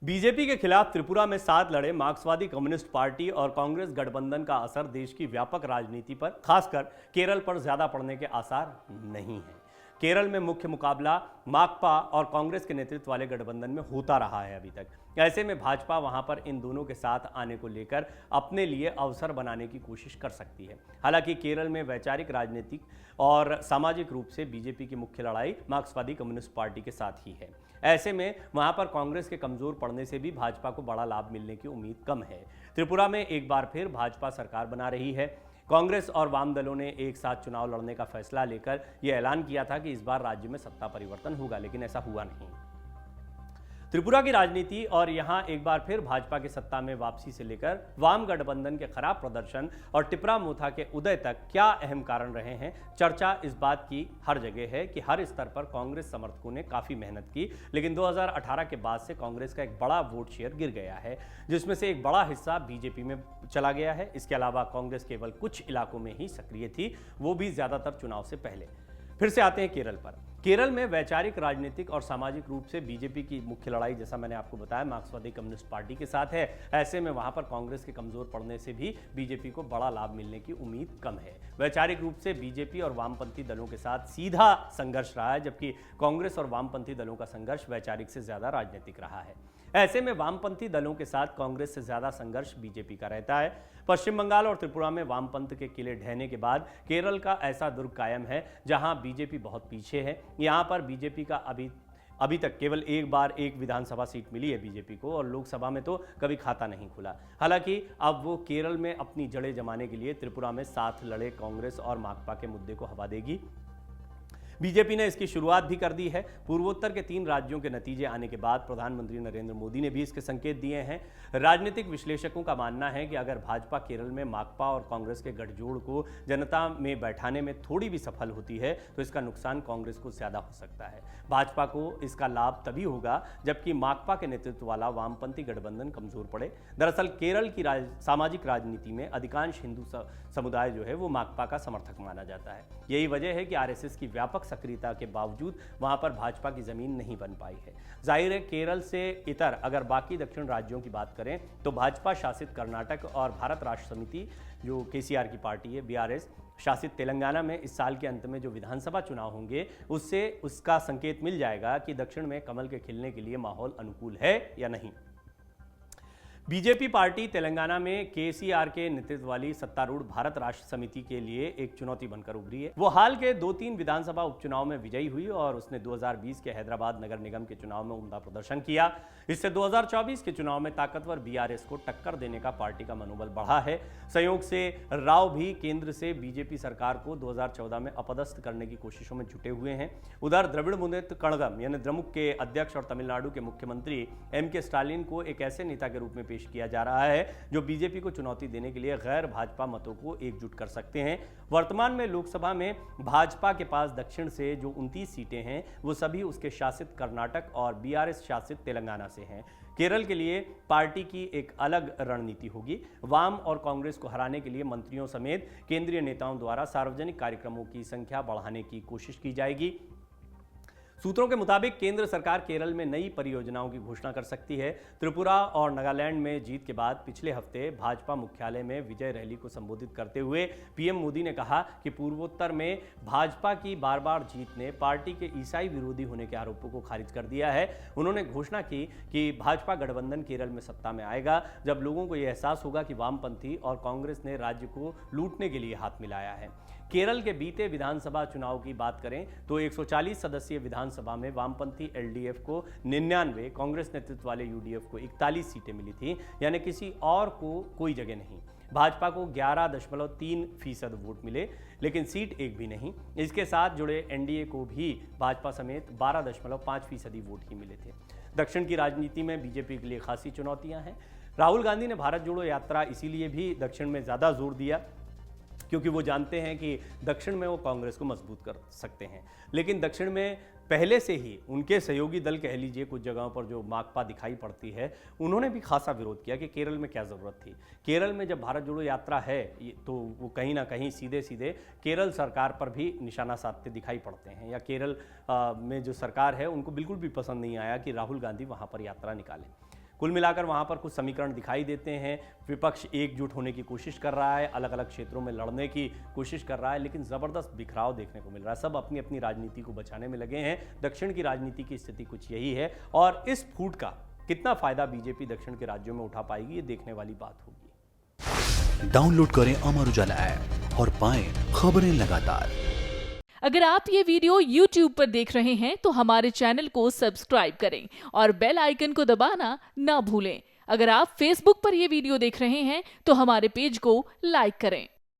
BJP के खिलाफ त्रिपुरा में साथ लड़े मार्क्सवादी कम्युनिस्ट पार्टी और कांग्रेस गठबंधन का असर देश की व्यापक राजनीति पर, खासकर केरल पर ज्यादा पड़ने के आसार नहीं हैं। केरल में मुख्य मुकाबला माकपा और कांग्रेस के नेतृत्व वाले गठबंधन में होता रहा है अभी तक। ऐसे में भाजपा वहां पर इन दोनों के साथ आने को लेकर अपने लिए अवसर बनाने की कोशिश कर सकती है। हालांकि केरल में वैचारिक, राजनीतिक और सामाजिक रूप से बीजेपी की मुख्य लड़ाई मार्क्सवादी कम्युनिस्ट पार्टी के साथ ही है। ऐसे में वहां पर कांग्रेस के कमजोर पड़ने से भी भाजपा को बड़ा लाभ मिलने की उम्मीद कम है। त्रिपुरा में एक बार फिर भाजपा सरकार बना रही है। कांग्रेस और वाम दलों ने एक साथ चुनाव लड़ने का फैसला लेकर यह ऐलान किया था कि इस बार राज्य में सत्ता परिवर्तन होगा, लेकिन ऐसा हुआ नहीं। त्रिपुरा की राजनीति और यहां एक बार फिर भाजपा की सत्ता में वापसी से लेकर वाम गठबंधन के खराब प्रदर्शन और टिपरा मोथा के उदय तक क्या अहम कारण रहे हैं। चर्चा इस बात की हर जगह है कि हर स्तर पर कांग्रेस समर्थकों ने काफी मेहनत की, लेकिन 2018 के बाद से कांग्रेस का एक बड़ा वोट शेयर गिर गया है, जिसमें से एक बड़ा हिस्सा बीजेपी में चला गया है। इसके अलावा कांग्रेस केवल कुछ इलाकों में ही सक्रिय थी, वो भी ज्यादातर चुनाव से पहले। फिर से आते हैं केरल पर। केरल में वैचारिक, राजनीतिक और सामाजिक रूप से बीजेपी की मुख्य लड़ाई, जैसा मैंने आपको बताया, मार्क्सवादी कम्युनिस्ट पार्टी के साथ है। ऐसे में वहां पर कांग्रेस के कमजोर पड़ने से भी बीजेपी को बड़ा लाभ मिलने की उम्मीद कम है। वैचारिक रूप से बीजेपी और वामपंथी दलों के साथ सीधा संघर्ष रहा है, जबकि कांग्रेस और वामपंथी दलों का संघर्ष वैचारिक से ज्यादा राजनीतिक रहा है। ऐसे में वामपंथी दलों के साथ कांग्रेस से ज्यादा संघर्ष बीजेपी का रहता है। पश्चिम बंगाल और त्रिपुरा में वामपंथ के किले ढहने के बाद केरल का ऐसा दुर्ग कायम है जहां बीजेपी बहुत पीछे है। यहां पर बीजेपी का अभी तक केवल एक बार एक विधानसभा सीट मिली है बीजेपी को, और लोकसभा में तो कभी खाता नहीं खुला। हालांकि अब वो केरल में अपनी जड़ें जमाने के लिए त्रिपुरा में साथ लड़े कांग्रेस और माकपा के मुद्दे को हवा देगी। बीजेपी ने इसकी शुरुआत भी कर दी है। पूर्वोत्तर के 3 राज्यों के नतीजे आने के बाद प्रधानमंत्री नरेंद्र मोदी ने भी इसके संकेत दिए हैं। राजनीतिक विश्लेषकों का मानना है कि अगर भाजपा केरल में माकपा और कांग्रेस के गठजोड़ को जनता में बैठाने में थोड़ी भी सफल होती है तो इसका नुकसान कांग्रेस को ज्यादा हो सकता है। भाजपा को इसका लाभ तभी होगा जबकि माकपा के नेतृत्व वाला वामपंथी गठबंधन कमजोर पड़े। दरअसल केरल की सामाजिक राजनीति में अधिकांश हिंदू समुदाय जो है वो माकपा का समर्थक माना जाता है। यही वजह है कि आरएसएस की व्यापक सक्रियता के बावजूद वहां पर भाजपा की जमीन नहीं बन पाई है। जाहिर है केरल से इतर अगर बाकी दक्षिण राज्यों की बात करें तो भाजपा शासित कर्नाटक और भारत राष्ट्र समिति जो केसीआर की पार्टी है, बीआरएस शासित तेलंगाना में इस साल के अंत में जो विधानसभा चुनाव होंगे उससे उसका संकेत मिल जाएगा कि दक्षिण में कमल के खिलने के लिए माहौल अनुकूल है या नहीं। बीजेपी पार्टी तेलंगाना में केसीआर के नेतृत्व वाली सत्तारूढ़ भारत राष्ट्र समिति के लिए एक चुनौती बनकर उभरी है। वो हाल के 2-3 विधानसभा उपचुनाव में विजयी हुई और उसने 2020 के हैदराबाद नगर निगम के चुनाव में उम्दा प्रदर्शन किया। इससे 2024 के चुनाव में ताकतवर बीआरएस को टक्कर देने का पार्टी का मनोबल बढ़ा है। संयोग से राव भी केंद्र से बीजेपी सरकार को 2014 में अपदस्थ करने की कोशिशों में जुटे हुए हैं। उधर द्रविड़ मुनेत्र कड़गम यानी द्रमुक के अध्यक्ष और तमिलनाडु के मुख्यमंत्री एम.के. स्टालिन को एक ऐसे नेता के रूप में पेश किया जा रहा है जो बीजेपी को चुनौती देने के लिए गैर भाजपा मतों को एकजुट कर सकते हैं। वर्तमान में लोकसभा में भाजपा के पास दक्षिण से जो 29 सीटें हैं वो सभी उसके शासित कर्नाटक और बीआरएस शासित तेलंगाना से हैं। केरल के लिए पार्टी की एक अलग रणनीति होगी। वाम और कांग्रेस को हराने के लिए मंत्रियों समेत केंद्रीय नेताओं द्वारा सार्वजनिक कार्यक्रमों की संख्या बढ़ाने की कोशिश की जाएगी। सूत्रों के मुताबिक केंद्र सरकार केरल में नई परियोजनाओं की घोषणा कर सकती है। त्रिपुरा और नागालैंड में जीत के बाद पिछले हफ्ते भाजपा मुख्यालय में विजय रैली को संबोधित करते हुए पीएम मोदी ने कहा कि पूर्वोत्तर में भाजपा की बार बार जीत ने पार्टी के ईसाई विरोधी होने के आरोपों को खारिज कर दिया है। उन्होंने घोषणा की कि भाजपा गठबंधन केरल में सत्ता में आएगा जब लोगों को यह एहसास होगा कि वामपंथी और कांग्रेस ने राज्य को लूटने के लिए हाथ मिलाया है। केरल के बीते विधानसभा चुनाव की बात करें तो 140 सदस्यीय विधानसभा में वामपंथी एलडीएफ को 99, कांग्रेस नेतृत्व वाले यूडीएफ को 41 सीटें मिली थी, यानी किसी और को कोई जगह नहीं। भाजपा को 11.3% वोट मिले, लेकिन सीट एक भी नहीं। इसके साथ जुड़े एनडीए को भी भाजपा समेत 12.5% वोट ही मिले थे। दक्षिण की राजनीति में बीजेपी के लिए खासी चुनौतियां हैं। राहुल गांधी ने भारत जोड़ो यात्रा इसीलिए भी दक्षिण में ज्यादा जोर दिया क्योंकि वो जानते हैं कि दक्षिण में वो कांग्रेस को मजबूत कर सकते हैं। लेकिन दक्षिण में पहले से ही उनके सहयोगी दल कह लीजिए, कुछ जगहों पर जो माकपा दिखाई पड़ती है, उन्होंने भी खासा विरोध किया कि केरल में क्या ज़रूरत थी। केरल में जब भारत जोड़ो यात्रा है तो वो कहीं ना कहीं सीधे सीधे केरल सरकार पर भी निशाना साधते दिखाई पड़ते हैं, या केरल में जो सरकार है उनको बिल्कुल भी पसंद नहीं आया कि राहुल गांधी वहाँ पर यात्रा निकालें। कुल मिलाकर वहां पर कुछ समीकरण दिखाई देते हैं। विपक्ष एकजुट होने की कोशिश कर रहा है, अलग अलग क्षेत्रों में लड़ने की कोशिश कर रहा है, लेकिन जबरदस्त बिखराव देखने को मिल रहा है। सब अपनी अपनी राजनीति को बचाने में लगे हैं। दक्षिण की राजनीति की स्थिति कुछ यही है और इस फूट का कितना फायदा बीजेपी दक्षिण के राज्यों में उठा पाएगी, ये देखने वाली बात होगी। डाउनलोड करें अमर उजाला ऐप और पाएं खबरें लगातार। अगर आप ये वीडियो YouTube पर देख रहे हैं तो हमारे चैनल को सब्सक्राइब करें और बेल आइकन को दबाना ना भूलें। अगर आप Facebook पर ये वीडियो देख रहे हैं तो हमारे पेज को लाइक करें।